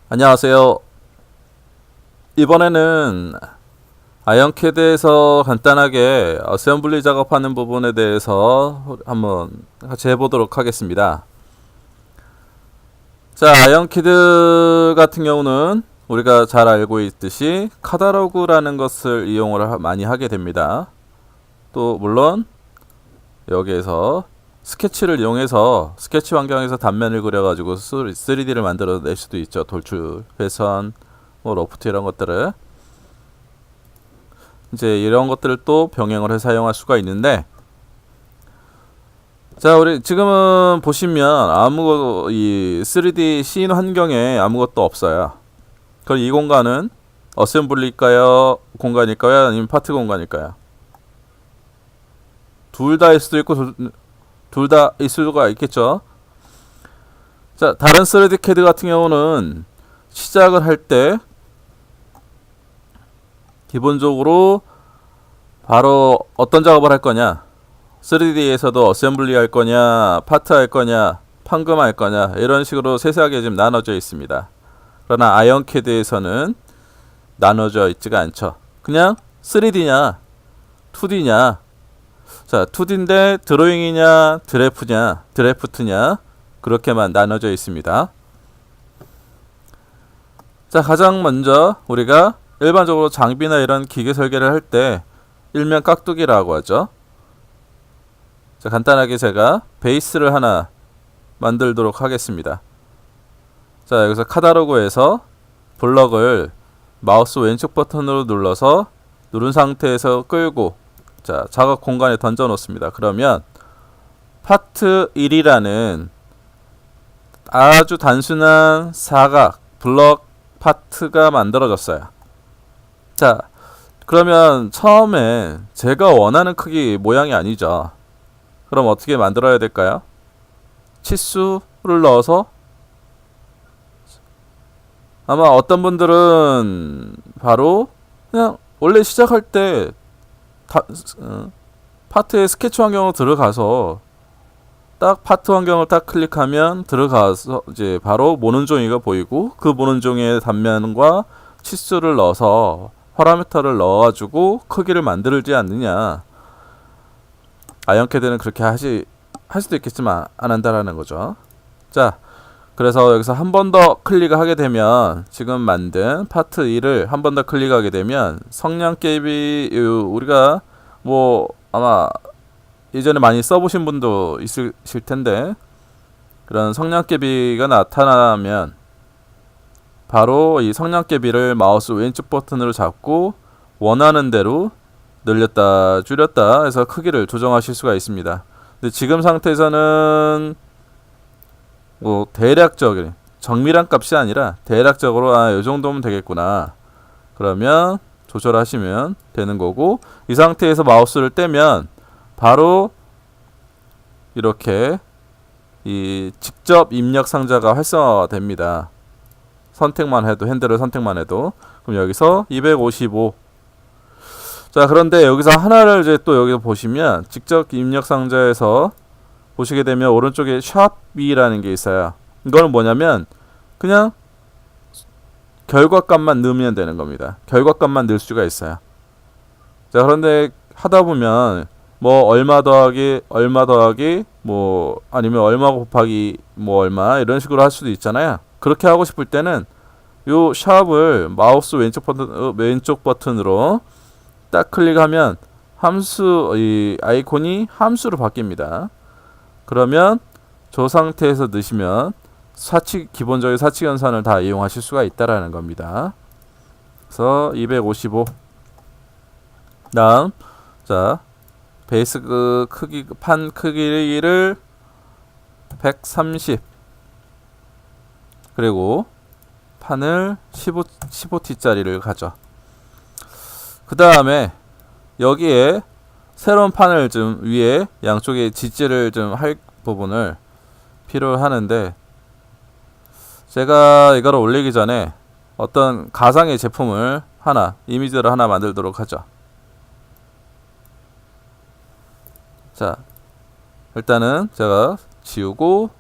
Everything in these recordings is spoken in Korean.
안녕하세요. 이번에는 아이언캐드에서 간단하게 어셈블리 작업하는 부분에 대해서 한번 같이 해보도록 하겠습니다. 자, 아이언캐드 같은 경우는 우리가 잘 알고 있듯이 카탈로그라는 것을 이용을 많이 하게 됩니다. 또 물론 여기에서 스케치를 이용해서 스케치 환경에서 단면을 그려가지고 3D를 만들어 낼 수도 있죠. 돌출, 회선, 뭐 로프트 이런 것들을 이제 이런 것들을 또 병행을 해 사용할 수가 있는데, 자, 우리 지금은 보시면 이 3D 씬 환경에 아무것도 없어요. 그럼 이 공간은 어셈블리일까요? 공간일까요? 아니면 파트 공간일까요? 둘 다일 수도 있고 둘 다 있을 수가 있겠죠. 자, 다른 3D 캐드 같은 경우는 시작을 할 때 기본적으로 바로 어떤 작업을 할 거냐, 3D에서도 어셈블리 할 거냐, 파트 할 거냐, 판금 할 거냐, 이런 식으로 세세하게 지금 나눠져 있습니다. 그러나 아이언캐드에서는 나눠져 있지가 않죠. 그냥 3D냐 2D냐, 자 2D인데 드로잉이냐 드래프트냐 그렇게만 나눠져 있습니다. 자, 가장 먼저 우리가 일반적으로 장비나 이런 기계 설계를 할 때 일면 깍두기라고 하죠. 자, 간단하게 제가 베이스를 하나 만들도록 하겠습니다. 자, 여기서 카탈로그에서 블럭을 마우스 왼쪽 버튼으로 눌러서 누른 상태에서 끌고, 자, 작업 공간에 던져 놓습니다. 그러면 파트 1이라는 아주 단순한 사각 블럭 파트가 만들어졌어요. 자, 그러면 처음에 제가 원하는 크기 모양이 아니죠. 그럼 어떻게 만들어야 될까요? 치수를 넣어서, 아마 어떤 분들은 바로 그냥 원래 시작할 때 파트의 스케치 환경으로 들어가서 딱 파트 환경을 딱 클릭하면 들어가서 이제 바로 모는 종이가 보이고, 그 모는 종이의 단면과 치수를 넣어서 파라미터를 넣어가지고 크기를 만들지 않느냐. 아이언캐드는 그렇게 할 수도 있겠지만 안 한다라는 거죠. 자, 그래서 여기서 한 번 더 클릭을 하게 되면, 지금 만든 파트 2를 한 번 더 클릭하게 되면 성냥 갭이, 우리가 뭐 아마 예전에 많이 써보신 분도 있으실 텐데, 그런 성냥개비가 나타나면 바로 이 성냥개비를 마우스 왼쪽 버튼으로 잡고 원하는 대로 늘렸다 줄였다 해서 크기를 조정하실 수가 있습니다. 근데 지금 상태에서는 뭐 대략적인 정밀한 값이 아니라 대략적으로 이 정도면 되겠구나, 그러면 조절하시면 되는 거고, 이 상태에서 마우스를 떼면 바로 이렇게 이 직접 입력 상자가 활성화됩니다. 선택만 해도, 핸들을 선택만 해도. 그럼 여기서 255. 자, 그런데 여기서 하나를 이제 또 여기서 보시면 직접 입력 상자에서 보시게 되면 오른쪽에 샵이라는 게 있어요. 이거는 뭐냐면 그냥 결과값만 넣으면 되는 겁니다. 결과값만 넣을 수가 있어요. 자, 그런데 하다 보면 뭐 얼마 더하기 뭐 아니면 얼마 곱하기 뭐 얼마 이런 식으로 할 수도 있잖아요. 그렇게 하고 싶을 때는 요 샵을 마우스 왼쪽 버튼으로 딱 클릭하면 이 아이콘이 함수로 바뀝니다. 그러면 저 상태에서 넣으시면 기본적인 사칙 연산을 다 이용하실 수가 있다라는 겁니다. 그래서 255. 다음, 자, 베이스 판 크기를 130, 그리고 판을 15T짜리를 가져. 그 다음에 여기에 새로운 판을 좀 위에 양쪽에 지지를 좀 할 부분을 필요로 하는데, 제가 이거를 올리기 전에 어떤 가상의 제품을 이미지를 하나 만들도록 하죠. 자, 일단은 제가 지우고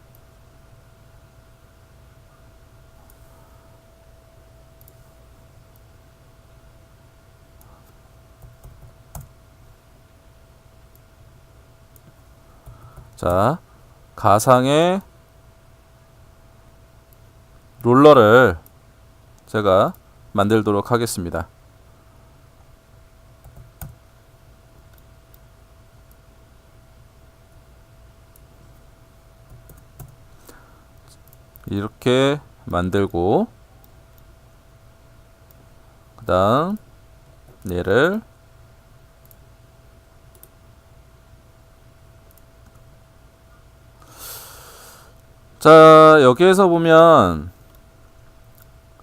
자, 가상의 롤러를 제가 만들도록 하겠습니다. 이렇게 만들고 그 다음 얘를 자, 여기에서 보면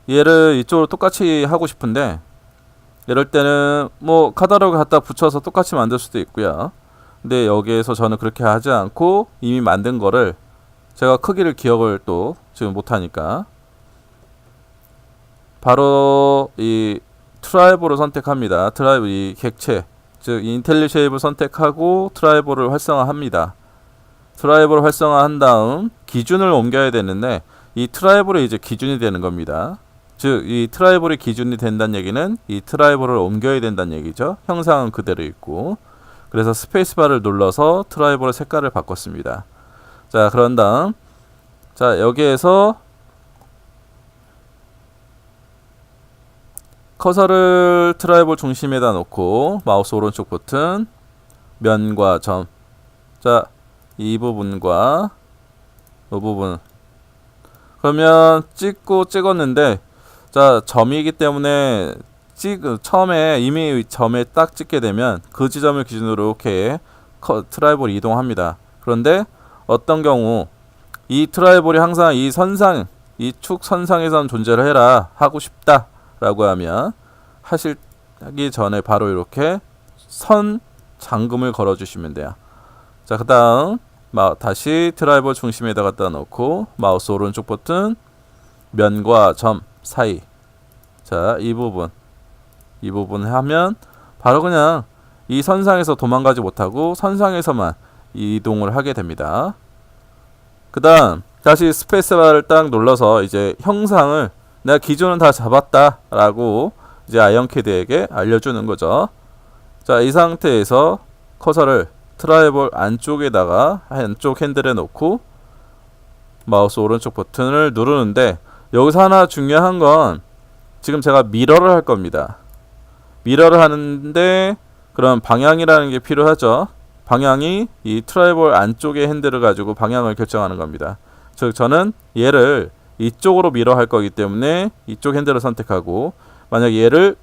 얘를 이쪽으로 똑같이 하고 싶은데 이럴 때는 뭐 카탈로그 갖다 붙여서 똑같이 만들 수도 있고요. 근데 여기에서 저는 그렇게 하지 않고 이미 만든 거를 제가 크기를 기억을 또 지금 못하니까 바로 이 트라이브를 선택합니다. 트라이브 이 객체 즉 인텔리 쉐입을 선택하고 트라이브를 활성화합니다. 트라이브를 활성화한 다음 기준을 옮겨야 되는데 이 트라이브를 이제 기준이 되는 겁니다. 즉 이 트라이브를 기준이 된다는 얘기는 이 트라이브를 옮겨야 된다는 얘기죠. 형상은 그대로 있고 그래서 스페이스바를 눌러서 트라이브의 색깔을 바꿨습니다. 자, 그런 다음 자, 여기에서 커서를 트라이브 중심에다 놓고 마우스 오른쪽 버튼 면과 점. 자, 이 부분과 이 부분. 그러면 찍었는데 자, 점이기 때문에 처음에 이미 점에 딱 찍게 되면 그 지점을 기준으로 이렇게 트라이브를 이동합니다. 그런데 어떤 경우 이 트라이볼이 항상 이 선상, 이 축 선상에선 존재를 해라 하고 싶다 라고 하면 하기 전에 바로 이렇게 선 잠금을 걸어 주시면 돼요. 자, 그 다음 다시 트라이볼 중심에다 갖다 놓고 마우스 오른쪽 버튼 면과 점 사이. 자, 이 부분 하면 바로 그냥 이 선상에서 도망가지 못하고 선상에서만 이동을 하게 됩니다. 그 다음 다시 스페이스바를 딱 눌러서 이제 형상을 내가 기준은 다 잡았다 라고 이제 아이언캐드에게 알려주는 거죠. 자, 이 상태에서 커서를 트라이볼 안쪽에다가 한쪽 핸들에 놓고 마우스 오른쪽 버튼을 누르는데 여기서 하나 중요한 건 지금 제가 미러를 할 겁니다. 미러를 하는데 그럼 방향이라는 게 필요하죠. 방향이 이 트라이볼 안쪽의 핸들을 가지고 방향을 결정하는 겁니다. 즉 저는 얘를 이쪽으로 미러 할 거기 때문에 이쪽 핸들을 선택하고 만약 얘를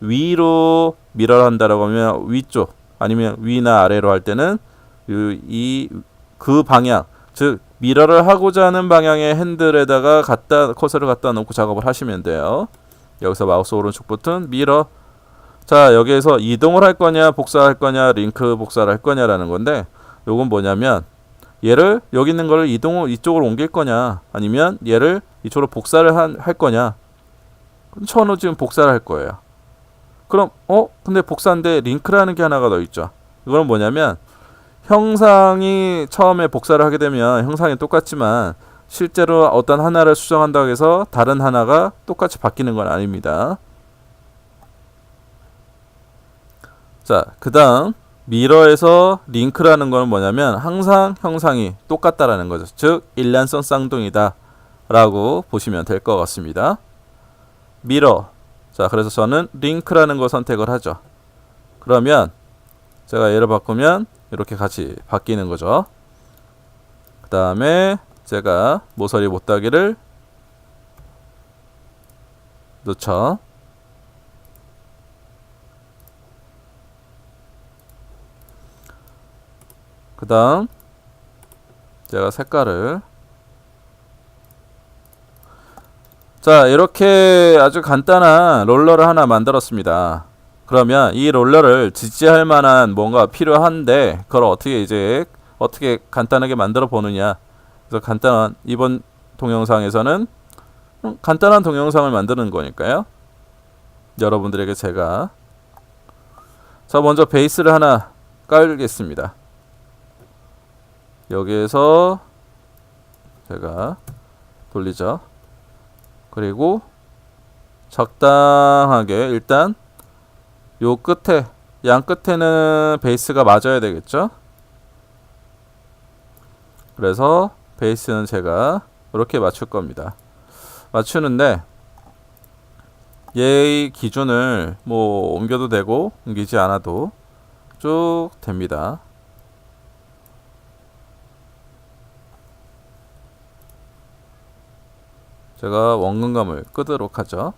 위로 미러를 한다라고 하면 위쪽 아니면 위나 아래로 할 때는 그 방향 즉 미러를 하고자 하는 방향의 핸들에다가 커서를 갖다 놓고 작업을 하시면 돼요. 여기서 마우스 오른쪽 버튼 미러. 자, 여기에서 이동을 할 거냐 복사할 거냐 링크 복사를 할 거냐라는 건데 요건 뭐냐면 얘를 여기 있는 거를 이쪽으로 옮길 거냐 아니면 얘를 이쪽으로 복사를 할 거냐. 저는 지금 복사를 할 거예요. 그럼 근데 복사인데 링크라는 게 하나가 더 있죠. 이거는 뭐냐면 형상이 처음에 복사를 하게 되면 형상이 똑같지만 실제로 어떤 하나를 수정한다고 해서 다른 하나가 똑같이 바뀌는 건 아닙니다. 자, 그 다음 미러에서 링크라는 건 뭐냐면 항상 형상이 똑같다라는 거죠. 즉 일란성 쌍둥이다 라고 보시면 될 것 같습니다. 미러. 자, 그래서 저는 링크라는 걸 선택을 하죠. 그러면 제가 얘를 바꾸면 이렇게 같이 바뀌는 거죠. 그 다음에 제가 모서리 못따기를 넣죠. 그 다음 제가 색깔을 자, 이렇게 아주 간단한 롤러를 하나 만들었습니다. 그러면 이 롤러를 지지할 만한 뭔가 필요한데 그걸 어떻게 간단하게 만들어 보느냐. 그래서 간단한 이번 동영상에서는 간단한 동영상을 만드는 거니까요. 여러분들에게 제가 자, 먼저 베이스를 하나 깔겠습니다. 여기에서 제가 돌리죠. 그리고 적당하게 일단 요 끝에 양 끝에는 베이스가 맞아야 되겠죠. 그래서 베이스는 제가 이렇게 맞출 겁니다. 맞추는데 얘의 기준을 뭐 옮겨도 되고 옮기지 않아도 쭉 됩니다. 제가 원근감을 끄도록 하죠.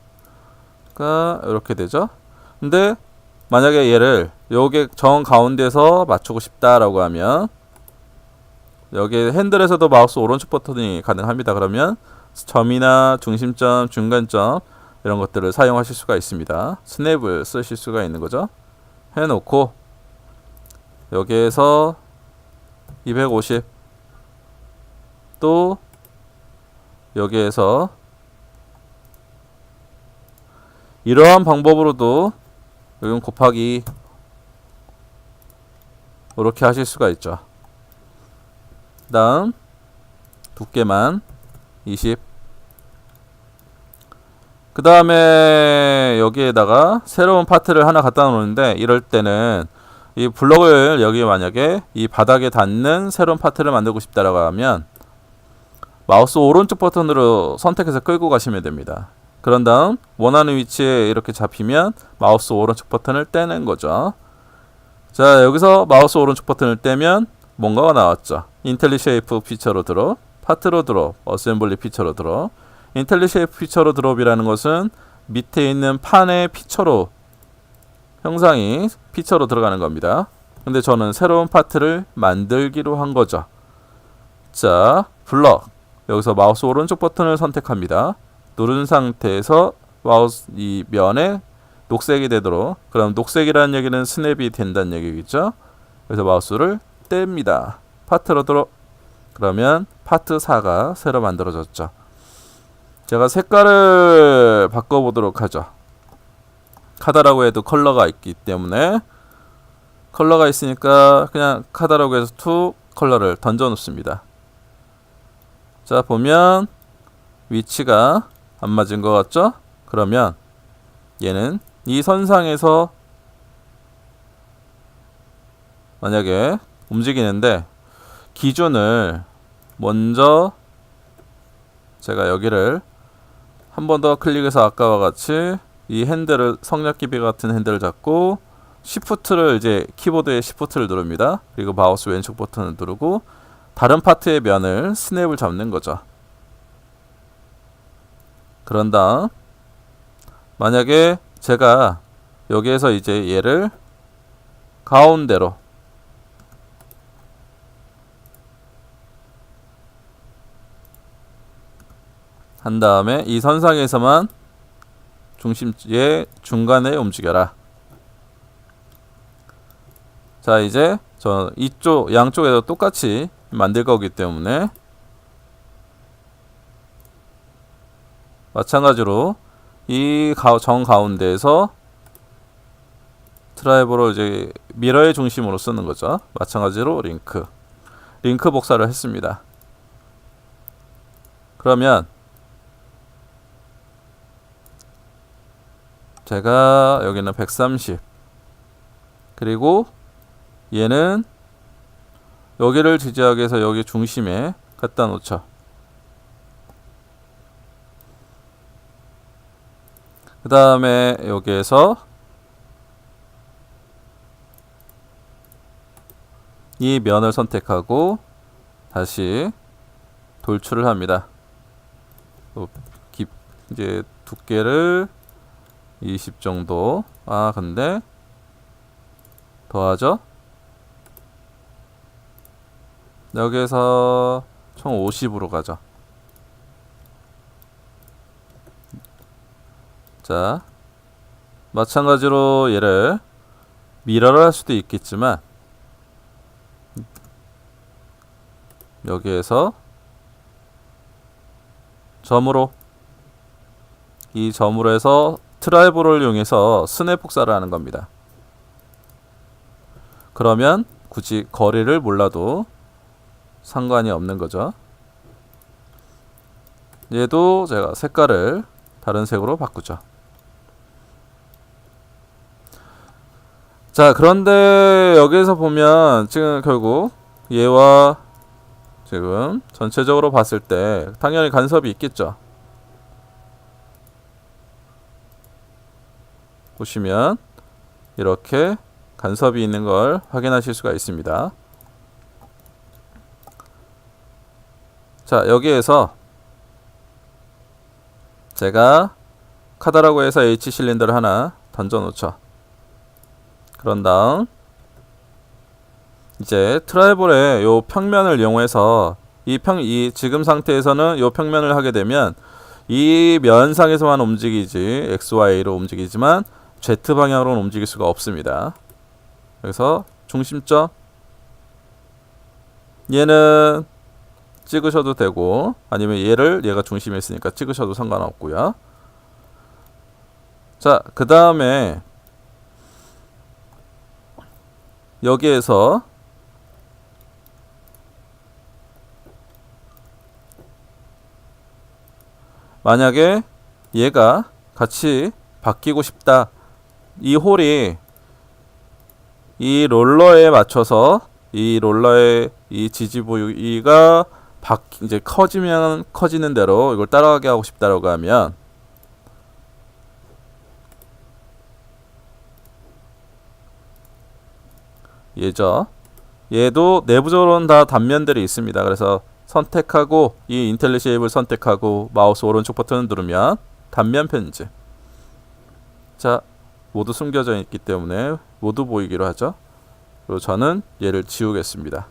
그러니까 이렇게 되죠. 근데 만약에 얘를 여기 정 가운데서 맞추고 싶다라고 하면 여기 핸들에서도 마우스 오른쪽 버튼이 가능합니다. 그러면 점이나 중심점, 중간점 이런 것들을 사용하실 수가 있습니다. 스냅을 쓰실 수가 있는 거죠. 해놓고 여기에서 250 또 여기에서 이러한 방법으로도 여기 곱하기 이렇게 하실 수가 있죠. 다음 두께만 20. 그 다음에 여기에다가 새로운 파트를 하나 갖다 놓는데 이럴 때는 이 블럭을 여기 만약에 이 바닥에 닿는 새로운 파트를 만들고 싶다라고 하면 마우스 오른쪽 버튼으로 선택해서 끌고 가시면 됩니다. 그런 다음 원하는 위치에 이렇게 잡히면 마우스 오른쪽 버튼을 떼는 거죠. 자, 여기서 마우스 오른쪽 버튼을 떼면 뭔가가 나왔죠. 인텔리쉐이프 피처로 드롭, 파트로 드롭, 어셈블리 피처로 드롭. 인텔리쉐이프 피처로 드롭이라는 것은 밑에 있는 판의 피처로 형상이 피처로 들어가는 겁니다. 근데 저는 새로운 파트를 만들기로 한 거죠. 자, 블럭. 여기서 마우스 오른쪽 버튼을 선택합니다. 누른 상태에서 마우스 이 면에 녹색이 되도록. 그럼 녹색이라는 얘기는 스냅이 된다는 얘기겠죠. 그래서 마우스를 뗍니다. 파트로 들어. 그러면 파트 4가 새로 만들어졌죠. 제가 색깔을 바꿔보도록 하죠. 카다라고 해도 컬러가 있기 때문에 컬러가 있으니까 그냥 카다라고 해서 툭 컬러를 던져 놓습니다. 자, 보면 위치가 안 맞은 것 같죠? 그러면 얘는 이 선상에서 만약에 움직이는데 기준을 먼저 제가 여기를 한 번 더 클릭해서 아까와 같이 이 핸들을 성냥기비 같은 핸들을 잡고 Shift를 이제 키보드에 Shift를 누릅니다. 그리고 마우스 왼쪽 버튼을 누르고 다른 파트의 면을 스냅을 잡는 거죠. 그런 다음 만약에 제가 여기에서 이제 얘를 가운데로 한 다음에 이 선상에서만 중심의 중간에 움직여라. 자, 이제 저 이쪽 양쪽에도 똑같이 만들 거기 때문에 마찬가지로 이 정 가운데에서 드라이버로 이제 미러의 중심으로 쓰는 거죠. 마찬가지로 링크 복사를 했습니다. 그러면 제가 여기는 130 그리고 얘는 여기를 지지하기 위해서 여기 중심에 갖다 놓죠. 그 다음에 여기에서 이 면을 선택하고 다시 돌출을 합니다. 이제 두께를 20 정도. 아, 근데 더하죠? 여기에서 총 50으로 가죠. 자, 마찬가지로 얘를 미러를 할 수도 있겠지만 여기에서 점으로 이 점으로 해서 드라이버를 이용해서 스냅 복사를 하는 겁니다. 그러면 굳이 거리를 몰라도 상관이 없는 거죠. 얘도 제가 색깔을 다른 색으로 바꾸죠. 자, 그런데 여기에서 보면 지금 결국 얘와 지금 전체적으로 봤을 때 당연히 간섭이 있겠죠. 보시면 이렇게 간섭이 있는 걸 확인하실 수가 있습니다. 자, 여기에서 제가 카드라고 해서 H 실린더를 하나 던져 놓죠. 그런 다음 이제 트라이볼의 요 평면을 이용해서 이 지금 상태에서는 요 평면을 하게 되면 이 면상에서만 움직이지 XY로 움직이지만 Z 방향으로는 움직일 수가 없습니다. 그래서 중심점 얘는 찍으셔도 되고 아니면 얘가 중심에 있으니까 찍으셔도 상관없고요. 자, 그 다음에 여기에서 만약에 얘가 같이 바뀌고 싶다. 이 홀이 이 롤러에 맞춰서 이 롤러의 이 지지 부위가 이제 커지면 커지는 대로 이걸 따라가게 하고 싶다라고 하면 얘도 내부적으로는 다 단면들이 있습니다. 그래서 선택하고 이 인텔리 쉐입을 선택하고 마우스 오른쪽 버튼을 누르면 단면 편집. 자, 모두 숨겨져 있기 때문에 모두 보이기로 하죠. 그리고 저는 얘를 지우겠습니다.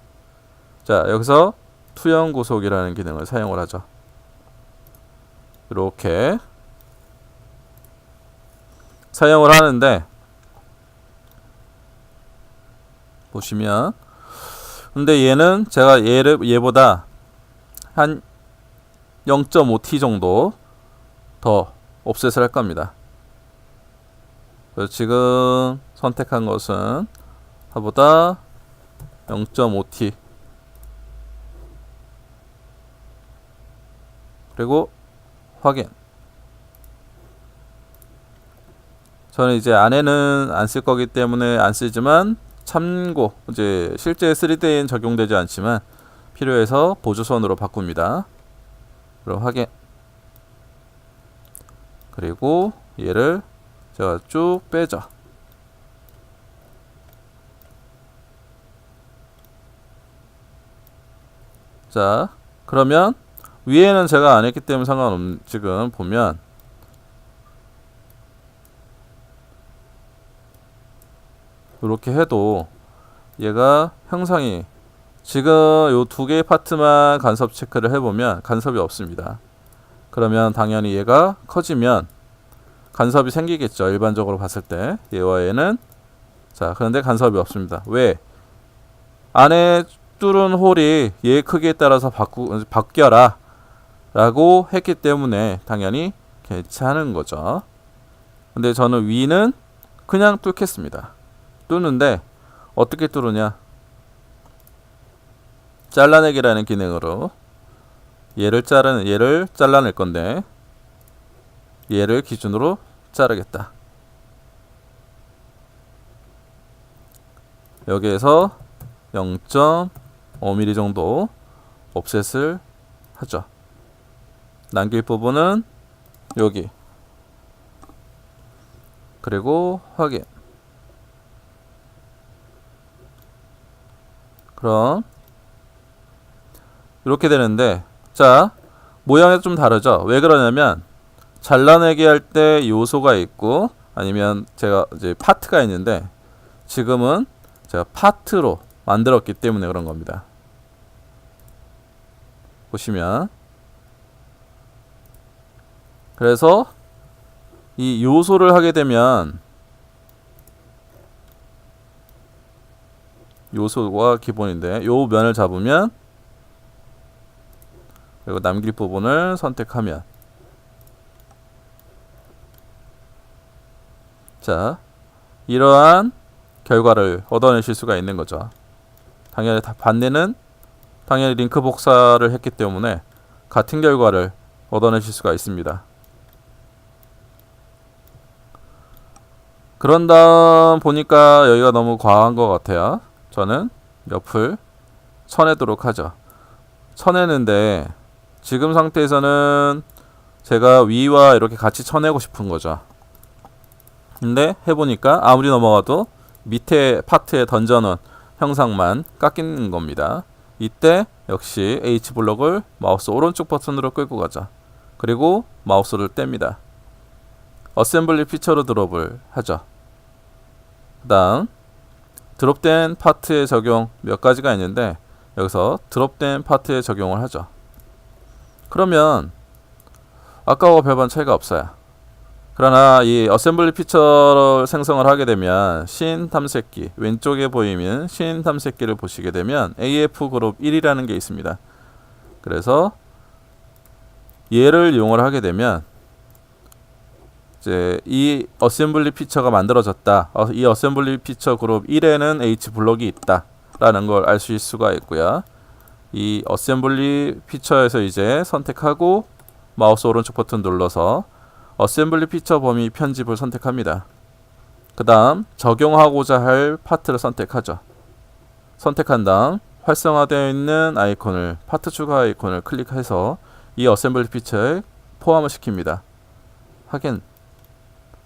자, 여기서 투영 구속이라는 기능을 사용을 하죠. 이렇게 사용을 하는데 보시면 근데 얘는 제가 얘보다 한 0.5T 정도 더 옵셋을 할 겁니다. 그래서 지금 선택한 것은 하보다 0.5T 그리고 확인. 저는 이제 안에는 안 쓸 거기 때문에 안 쓰지만 참고 이제 실제 3D엔 적용되지 않지만 필요해서 보조선으로 바꿉니다. 그럼 확인. 그리고 얘를 제가 쭉 빼죠. 자, 그러면 위에는 제가 안 했기 때문에 지금 보면 이렇게 해도 얘가 형상이 지금 요 두 개의 파트만 간섭 체크를 해보면 간섭이 없습니다. 그러면 당연히 얘가 커지면 간섭이 생기겠죠. 일반적으로 봤을 때 얘와 얘는 자, 그런데 간섭이 없습니다. 왜? 안에 뚫은 홀이 얘의 크기에 따라서 바뀌어라 라고 했기 때문에 당연히 괜찮은 거죠. 근데 저는 위는 그냥 뚫겠습니다. 뚫는데 어떻게 뚫으냐? 잘라내기라는 기능으로 얘를 잘라낼 건데 얘를 기준으로 자르겠다. 여기에서 0.5mm 정도 옵셋을 하죠. 남길 부분은 여기. 그리고 확인. 그럼 이렇게 되는데 자, 모양이 좀 다르죠. 왜 그러냐면 잘라내기 할 때 요소가 있고 아니면 제가 이제 파트가 있는데 지금은 제가 파트로 만들었기 때문에 그런 겁니다. 보시면 그래서 이 요소를 하게 되면 요소가 기본인데 요 면을 잡으면 그리고 남길 부분을 선택하면 자, 이러한 결과를 얻어내실 수가 있는 거죠. 당연히 반대는 당연히 링크 복사를 했기 때문에 같은 결과를 얻어내실 수가 있습니다. 그런 다음 보니까 여기가 너무 과한 것 같아요. 저는 옆을 쳐내도록 하죠. 쳐내는데 지금 상태에서는 제가 위와 이렇게 같이 쳐내고 싶은 거죠. 근데 해보니까 아무리 넘어가도 밑에 파트에 던져놓은 형상만 깎이는 겁니다. 이때 역시 H블록을 마우스 오른쪽 버튼으로 끌고 가죠. 그리고 마우스를 뗍니다. 어셈블리 피처로 드롭을 하죠. 그 다음 드롭된 파트의 적용 몇 가지가 있는데 여기서 드롭된 파트에 적용을 하죠. 그러면 아까와 별반 차이가 없어요. 그러나 이 어셈블리 피처를 생성을 하게 되면 신 탐색기 왼쪽에 보이는 신 탐색기를 보시게 되면 AF 그룹 1이라는 게 있습니다. 그래서 얘를 이용을 하게 되면 이제 이 어셈블리 피처가 만들어졌다. 이 어셈블리 피처 그룹 1에는 H 블록이 있다 라는 걸 알 수 수가 있고요. 이 어셈블리 피처에서 이제 선택하고 마우스 오른쪽 버튼 눌러서 어셈블리 피처 범위 편집을 선택합니다. 그 다음 적용하고자 할 파트를 선택하죠. 선택한 다음 활성화되어 있는 아이콘을 파트 추가 아이콘을 클릭해서 이 어셈블리 피처에 포함을 시킵니다. 확인.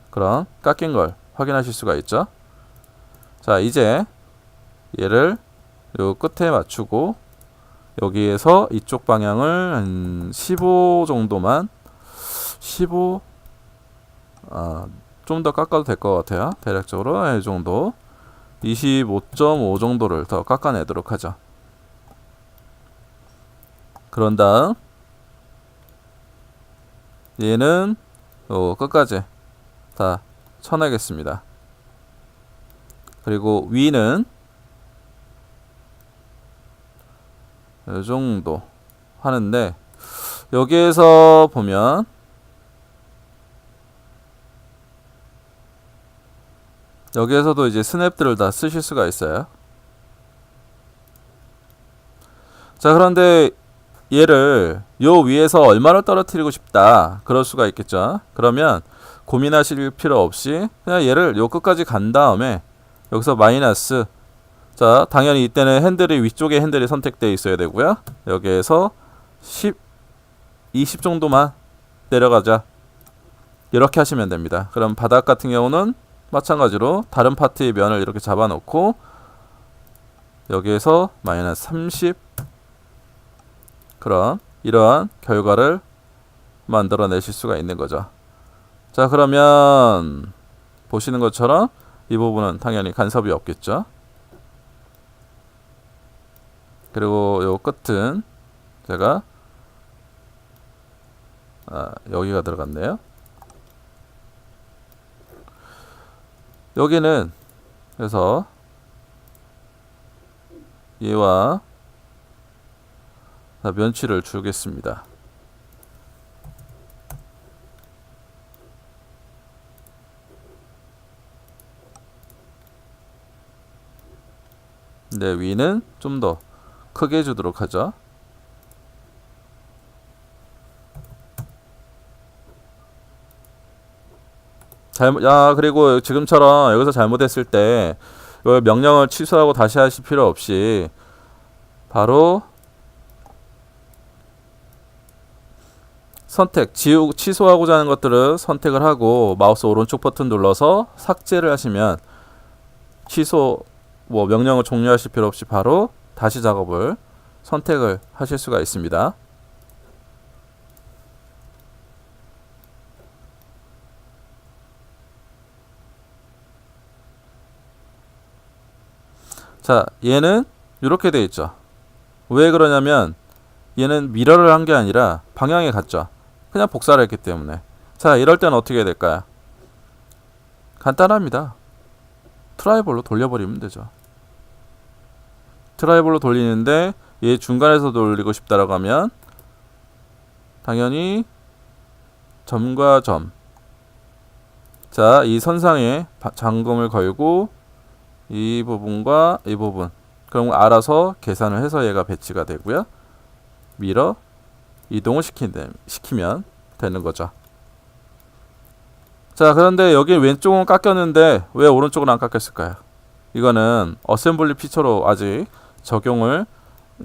그럼 깎인 걸 확인하실 수가 있죠. 자, 이제 얘를 요 끝에 맞추고 여기에서 이쪽 방향을 한 15 정도만 15 좀 더 깎아도 될 것 같아요. 대략적으로 이 정도 25.5 정도를 더 깎아내도록 하죠. 그런 다음 얘는 끝까지 다 쳐내겠습니다. 그리고 위는 이 정도 하는데 여기에서 보면 여기에서도 이제 스냅들을 다 쓰실 수가 있어요. 자, 그런데 얘를 요 위에서 얼마를 떨어뜨리고 싶다 그럴 수가 있겠죠. 그러면 고민하실 필요 없이 그냥 얘를 요 끝까지 간 다음에 여기서 마이너스, 자 당연히 이때는 핸들이 위쪽에 핸들이 선택되어 있어야 되고요. 여기에서 20 정도만 내려가자 이렇게 하시면 됩니다. 그럼 바닥 같은 경우는 마찬가지로 다른 파트의 면을 이렇게 잡아놓고 여기에서 마이너스 30, 그럼 이러한 결과를 만들어내실 수가 있는 거죠. 자, 그러면 보시는 것처럼 이 부분은 당연히 간섭이 없겠죠. 그리고 요 끝은 제가 여기가 들어갔네요. 여기는 그래서 얘와 면치를 주겠습니다. 네, 위는 좀 더 크게 주도록 하죠. 그리고 지금처럼 여기서 잘못했을 때 이걸 명령을 취소하고 다시 하실 필요 없이 바로 선택, 취소하고자 하는 것들을 선택을 하고 마우스 오른쪽 버튼 눌러서 삭제를 하시면 취소, 명령을 종료하실 필요 없이 바로 다시 작업을 선택을 하실 수가 있습니다. 자, 얘는 이렇게 되어 있죠. 왜 그러냐면 얘는 미러를 한 게 아니라 방향에 갔죠. 그냥 복사를 했기 때문에. 자, 이럴 때는 어떻게 해야 될까요? 간단합니다. 트라이볼로 돌려버리면 되죠. 트라이볼로 돌리는데 얘 중간에서 돌리고 싶다라고 하면 당연히 점과 점, 자, 이 선상에 잠금을 걸고 이 부분과 이 부분, 그럼 알아서 계산을 해서 얘가 배치가 되고요. 밀어 이동을 시키면 되는 거죠. 자, 그런데 여기 왼쪽은 깎였는데 왜 오른쪽은 안 깎였을까요? 이거는 어셈블리 피처로 아직 적용을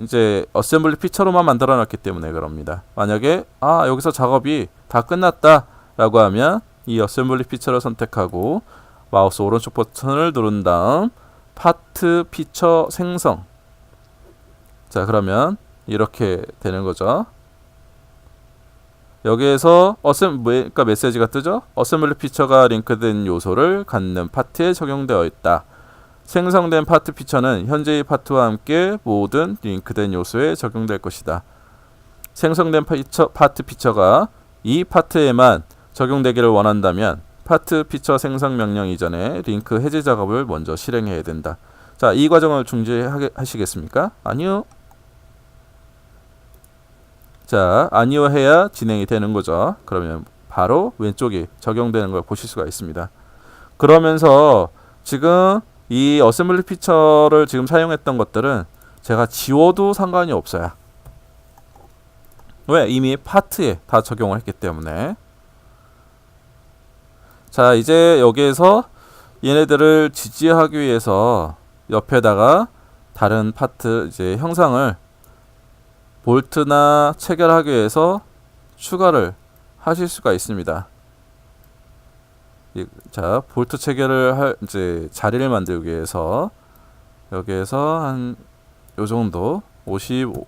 이제 어셈블리 피처로만 만들어 놨기 때문에 그럽니다. 만약에 여기서 작업이 다 끝났다 라고 하면 이 어셈블리 피처를 선택하고 마우스 오른쪽 버튼을 누른 다음 파트 피처 생성. 자, 그러면 이렇게 되는 거죠. 여기에서 그러니까 메시지가 뜨죠. 어셈블리 피처가 링크된 요소를 갖는 파트에 적용되어 있다. 생성된 파트 피처는 현재의 파트와 함께 모든 링크된 요소에 적용될 것이다. 생성된 파트 피처가 이 파트에만 적용되기를 원한다면 파트 피처 생성 명령 이전에 링크 해제 작업을 먼저 실행해야 된다. 자, 이 과정을 중지하시겠습니까? 아니요. 자, 아니요 해야 진행이 되는 거죠. 그러면 바로 왼쪽이 적용되는 걸 보실 수가 있습니다. 그러면서 지금 이 어셈블리 피처를 지금 사용했던 것들은 제가 지워도 상관이 없어요. 왜? 이미 파트에 다 적용을 했기 때문에. 자, 이제 여기에서 얘네들을 지지하기 위해서 옆에다가 다른 파트 이제 형상을 볼트나 체결하기 위해서 추가를 하실 수가 있습니다. 자, 볼트 체결을 할 이제 자리를 만들기 위해서 여기에서 한 요 정도 55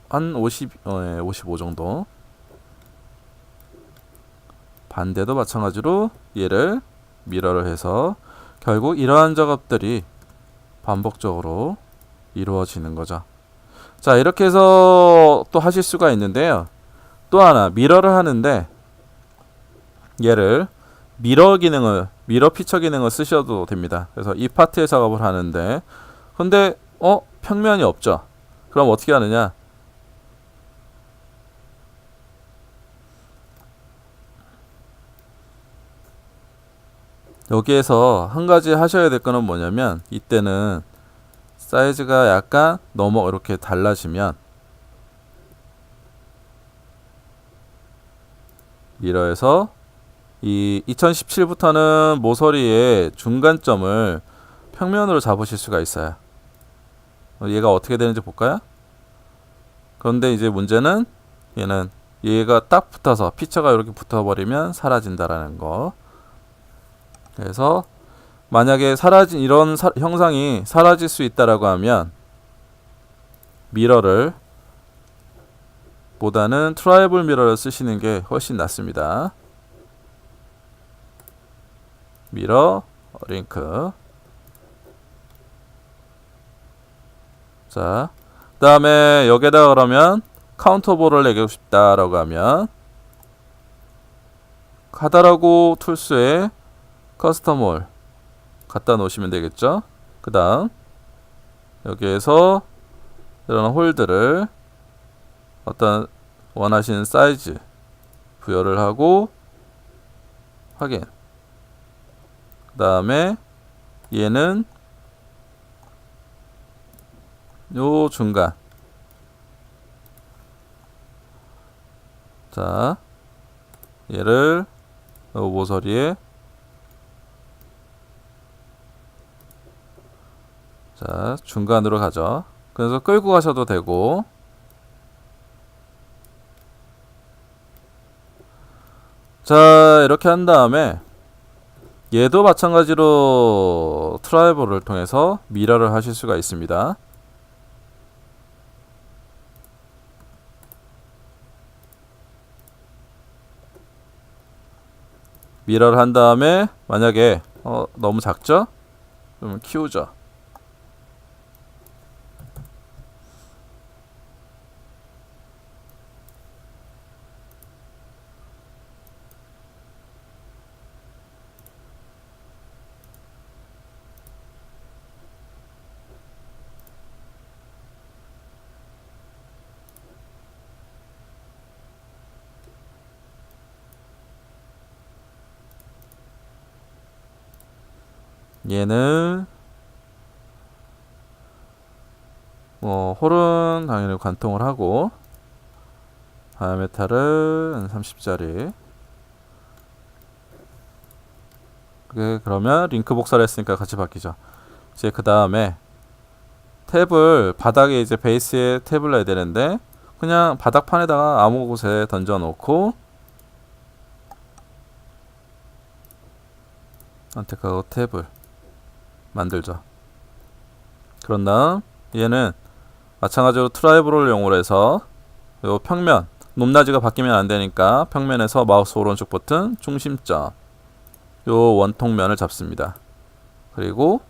정도. 반대도 마찬가지로 얘를 미러를 해서 결국 이러한 작업들이 반복적으로 이루어지는 거죠. 자, 이렇게 해서 또 하실 수가 있는데요. 또 하나 미러를 하는데 얘를 미러 피처 기능을 쓰셔도 됩니다. 그래서 이 파트의 작업을 하는데 근데 평면이 없죠. 그럼 어떻게 하느냐? 여기에서 한 가지 하셔야 될 거는 뭐냐면 이때는 사이즈가 약간 이렇게 달라지면 미러에서 이 2017부터는 모서리의 중간점을 평면으로 잡으실 수가 있어요. 얘가 어떻게 되는지 볼까요? 그런데 이제 문제는 얘가 딱 붙어서 피처가 이렇게 붙어버리면 사라진다라는 거. 그래서 만약에 이런 형상이 사라질 수 있다라고 하면 미러를 보다는 트라이블 미러를 쓰시는 게 훨씬 낫습니다. 미러 링크. 자, 그 다음에 여기에다 그러면 카운터볼을 내고 싶다라고 하면 카다라고 툴스에 커스텀홀 갖다 놓으시면 되겠죠. 그 다음 여기에서 이런 홀들을 어떤 원하시는 사이즈 부여를 하고 확인. 그 다음에 얘는 요 중간. 자, 얘를 요 모서리에 자, 중간으로 가죠. 그래서 끌고 가셔도 되고. 자, 이렇게 한 다음에 얘도 마찬가지로 트라이벌을 통해서 미러를 하실 수가 있습니다. 미러를 한 다음에 만약에 너무 작죠? 그러면 키우죠. 얘는 홀은 당연히 관통을 하고 다이아메탈은 30짜리. 그러면 링크 복사를 했으니까 같이 바뀌죠. 이제 그 다음에 탭을 바닥에 이제 베이스에 탭을 놔야 되는데 그냥 바닥판에다가 아무 곳에 던져 놓고 선택하고 탭을 만들죠. 그런 다음 얘는 마찬가지로 트라이브를 이용을 해서 요 평면 높낮이가 바뀌면 안 되니까 평면에서 마우스 오른쪽 버튼 중심점 요 원통면을 잡습니다. 그리고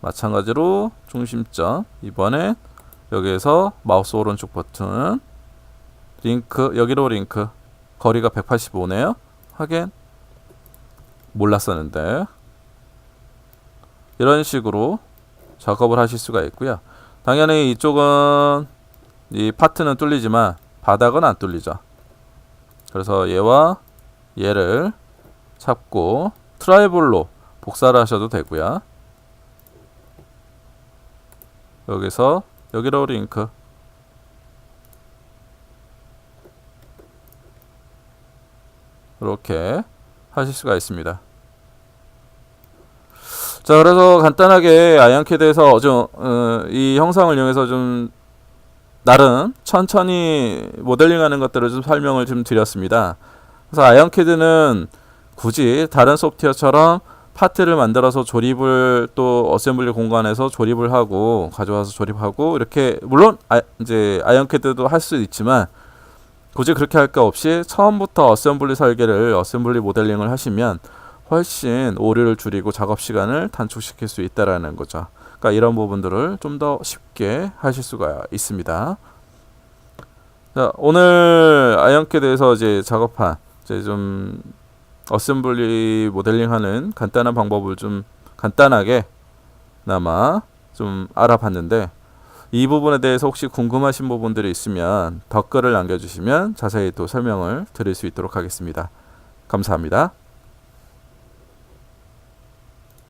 마찬가지로 중심점 이번에 여기에서 마우스 오른쪽 버튼 링크 여기로 링크 거리가 185네요. 하긴 몰랐었는데 이런 식으로 작업을 하실 수가 있고요. 당연히 이쪽은 이 파트는 뚫리지만 바닥은 안 뚫리죠. 그래서 얘와 얘를 잡고 트라이블로 복사를 하셔도 되고요. 여기서 여기로 링크 이렇게 하실 수가 있습니다. 자, 그래서 간단하게 아이언캐드에서 이 형상을 이용해서 좀 나름 천천히 모델링하는 것들을 좀 설명을 좀 드렸습니다. 그래서 아이언캐드는 굳이 다른 소프트웨어처럼 파트를 만들어서 조립을 또 어셈블리 공간에서 조립을 하고 가져와서 조립하고 이렇게 물론 이제 아이언캐드도 할 수 있지만 굳이 그렇게 할 거 없이 처음부터 어셈블리 설계를 어셈블리 모델링을 하시면 훨씬 오류를 줄이고 작업 시간을 단축시킬 수 있다라는 거죠. 그러니까 이런 부분들을 좀 더 쉽게 하실 수가 있습니다. 자, 오늘 아이언캐드에서 이제 작업한 이제 좀 어셈블리 모델링하는 간단한 방법을 좀 간단하게 나마 좀 알아봤는데 이 부분에 대해서 혹시 궁금하신 부분들이 있으면 댓글을 남겨주시면 자세히 또 설명을 드릴 수 있도록 하겠습니다. 감사합니다.